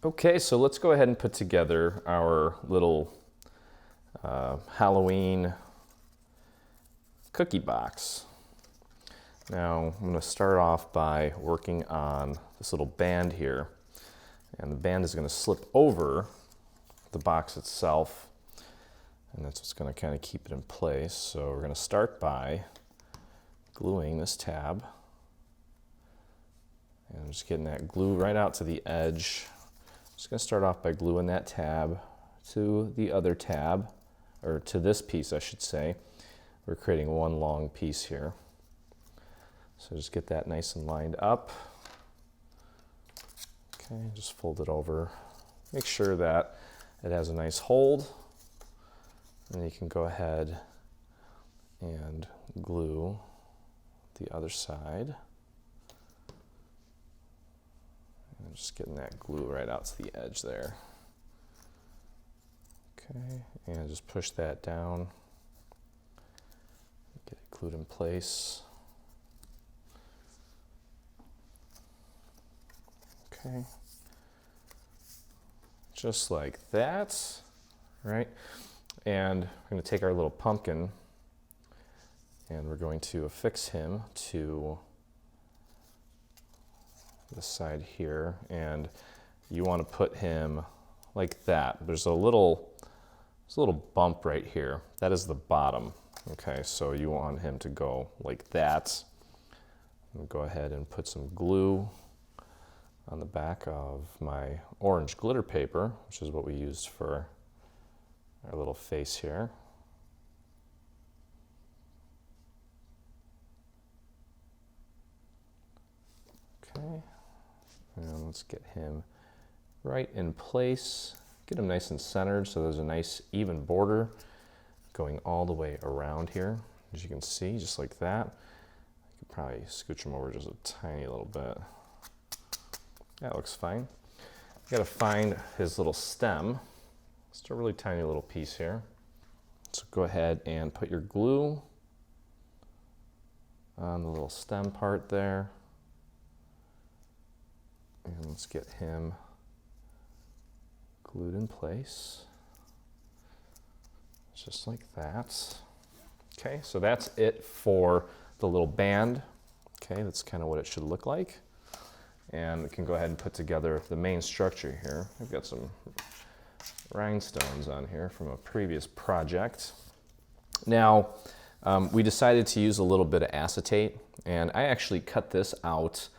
Okay, so let's go ahead and put together our little Halloween cookie box. Now I'm going to start off by working on this little band here, and the band is going to slip over the box itself, and that's what's going to kind of keep it in place. So we're going to start by gluing this tab, and I'm just getting that glue right out to the edge. Just going to start off by gluing that tab to the other tab, or to this piece I should say. We're creating one long piece here. So just get that nice and lined up. Okay, just fold it over. Make sure that it has a nice hold. And you can go ahead and glue the other side. And just getting that glue right out to the edge there. Okay, and just push that down. Get it glued in place. Okay, just like that, right? And we're going to take our little pumpkin and we're going to affix him to this side here, and you want to put him like that. There's a little bump right here. That is the bottom. Okay, so you want him to go like that. I'm going to go ahead and put some glue on the back of my orange glitter paper, which is what we used for our little face here. Okay, and let's get him right in place. Get him nice and centered so there's a nice even border going all the way around here, as you can see, just like that. I could probably scooch him over just a tiny little bit. That looks fine. You gotta find his little stem. Just a really tiny little piece here. So go ahead and put your glue on the little stem part there. And let's get him glued in place. Just like that. Okay, so that's it for the little band. Okay, that's kind of what it should look like. And we can go ahead and put together the main structure here. I've got some rhinestones on here from a previous project. Now, we decided to use a little bit of acetate, and I actually cut this out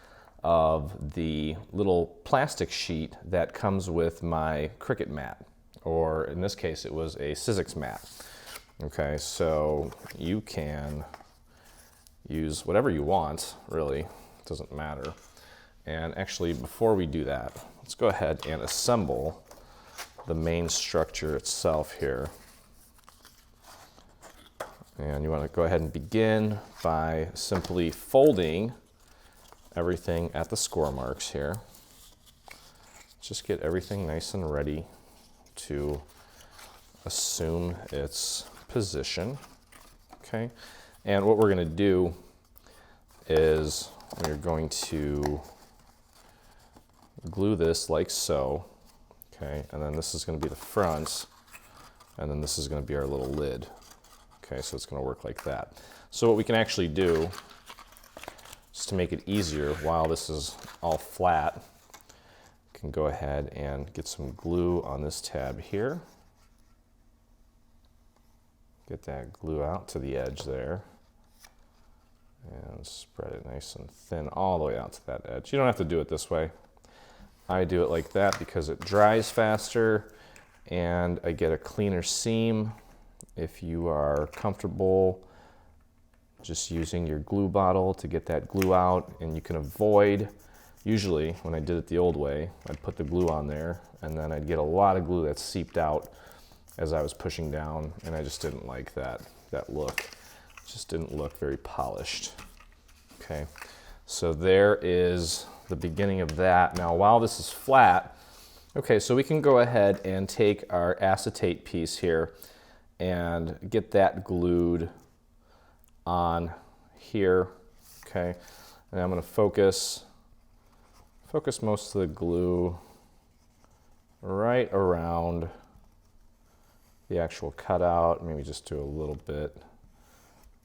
of the little plastic sheet that comes with my Cricut mat, or in this case it was a Sizzix mat. Okay, so you can use whatever you want, really, it doesn't matter. And actually, before we do that, let's go ahead and assemble the main structure itself here. And you want to go ahead and begin by simply folding everything at the score marks here. Just get everything nice and ready to assume its position. Okay, and what we're going to do is we're going to glue this like so, okay, and then this is going to be the front, and then this is going to be our little lid. Okay, so it's going to work like that. So what we can actually do, just to make it easier while this is all flat, we can go ahead and get some glue on this tab here. Get that glue out to the edge there. And spread it nice and thin all the way out to that edge. You don't have to do it this way. I do it like that because it dries faster and I get a cleaner seam. If you are comfortable just using your glue bottle to get that glue out, and you can avoid, usually when I did it the old way, I'd put the glue on there and then I'd get a lot of glue that seeped out as I was pushing down, and I just didn't like that look. It just didn't look very polished. Okay, so there is the beginning of that. Now while this is flat, okay, so we can go ahead and take our acetate piece here and get that glued on here, okay? And I'm gonna focus most of the glue right around the actual cutout. Maybe just do a little bit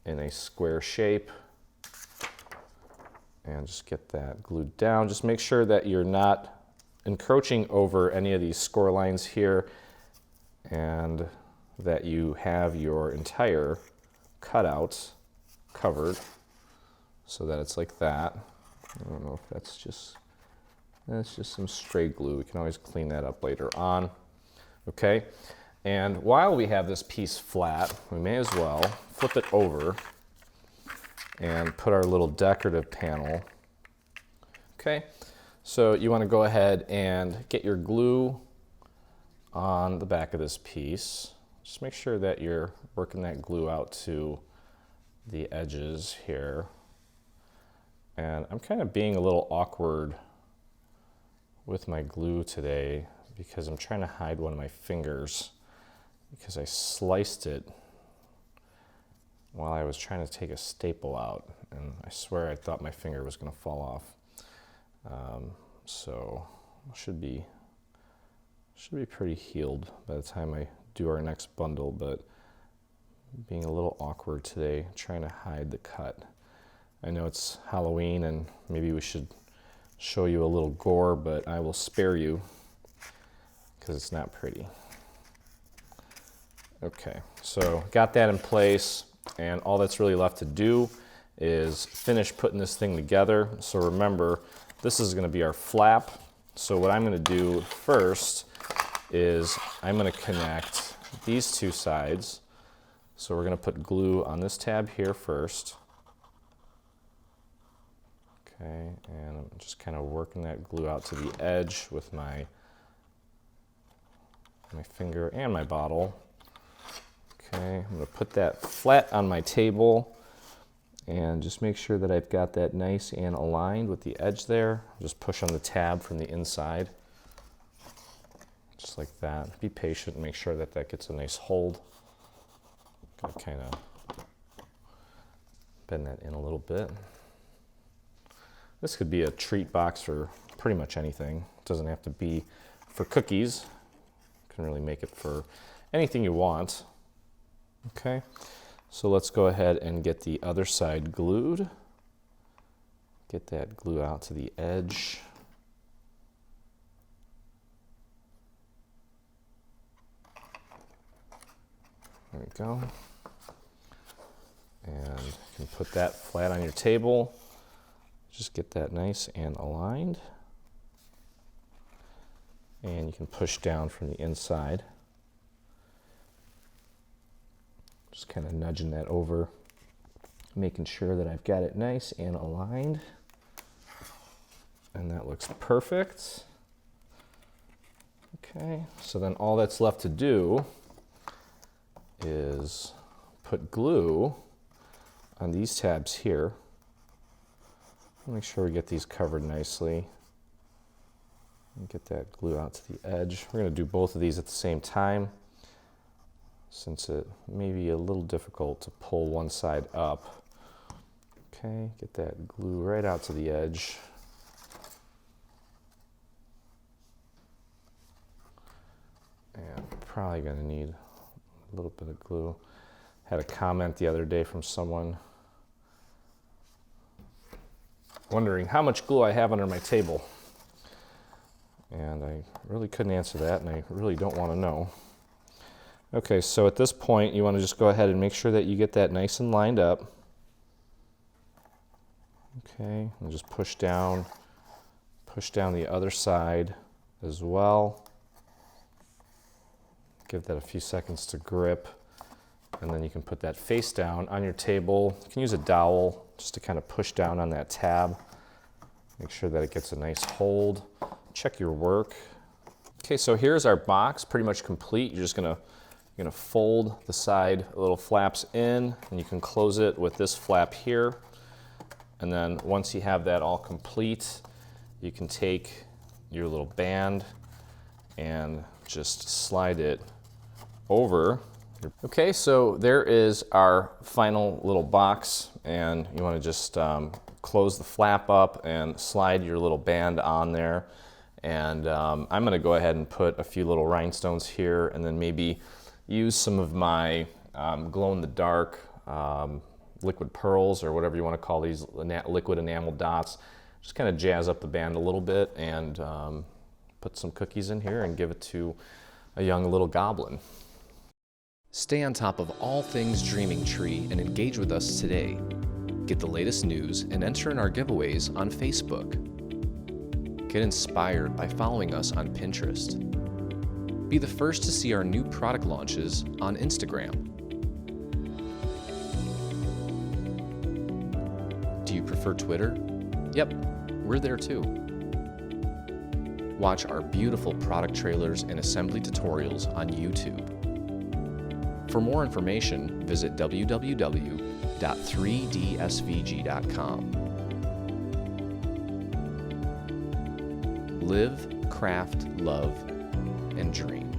in a square shape. And just get that glued down. Just make sure that you're not encroaching over any of these score lines here, and that you have your entire cutout covered so that it's like that. I don't know if that's just some stray glue. We can always clean that up later on. Okay, and while we have this piece flat, we may as well flip it over and put our little decorative panel. Okay, so you want to go ahead and get your glue on the back of this piece. Just make sure that you're working that glue out to the edges here. And I'm kind of being a little awkward with my glue today because I'm trying to hide one of my fingers because I sliced it while I was trying to take a staple out, and I swear I thought my finger was going to fall off. So should be pretty healed by the time I do our next bundle, but being a little awkward today, trying to hide the cut. I know it's Halloween and maybe we should show you a little gore, but I will spare you because it's not pretty. Okay, so got that in place. And all that's really left to do is finish putting this thing together. So remember, this is going to be our flap. So what I'm going to do first is I'm going to connect these two sides. So we're going to put glue on this tab here first. Okay, and I'm just kind of working that glue out to the edge with my finger and my bottle. Okay, I'm going to put that flat on my table and just make sure that I've got that nice and aligned with the edge there. Just push on the tab from the inside, just like that. Be patient and make sure that that gets a nice hold. Gonna kind of bend that in a little bit. This could be a treat box for pretty much anything. It doesn't have to be for cookies. You can really make it for anything you want. Okay, so let's go ahead and get the other side glued. Get that glue out to the edge. There we go. And you can put that flat on your table. Just get that nice and aligned. And you can push down from the inside. Just kind of nudging that over, making sure that I've got it nice and aligned. And that looks perfect. Okay, so then all that's left to do is put glue on these tabs here. Make sure we get these covered nicely. And get that glue out to the edge. We're going to do both of these at the same time, since it may be a little difficult to pull one side up. Okay, get that glue right out to the edge. And probably gonna need a little bit of glue. Had a comment the other day from someone wondering how much glue I have under my table. And I really couldn't answer that, and I really don't want to know. Okay, so at this point, you want to just go ahead and make sure that you get that nice and lined up. Okay, and just push down the other side as well. Give that a few seconds to grip, and then you can put that face down on your table. You can use a dowel just to kind of push down on that tab. Make sure that it gets a nice hold. Check your work. Okay, so here's our box, pretty much complete. You're gonna fold the side little flaps in, and you can close it with this flap here. And then once you have that all complete, you can take your little band and just slide it over. Okay, so there is our final little box, and you want to just close the flap up and slide your little band on there. And I'm going to go ahead and put a few little rhinestones here, and then maybe use some of my glow-in-the-dark liquid pearls, or whatever you want to call these, liquid enamel dots. Just kind of jazz up the band a little bit, and put some cookies in here and give it to a young little goblin. Stay on top of all things Dreaming Tree and engage with us today. Get the latest news and enter in our giveaways on Facebook. Get inspired by following us on Pinterest. Be the first to see our new product launches on Instagram. Do you prefer Twitter? Yep, we're there too. Watch our beautiful product trailers and assembly tutorials on YouTube. For more information, visit www.3dsvg.com. Live, craft, love, and dream.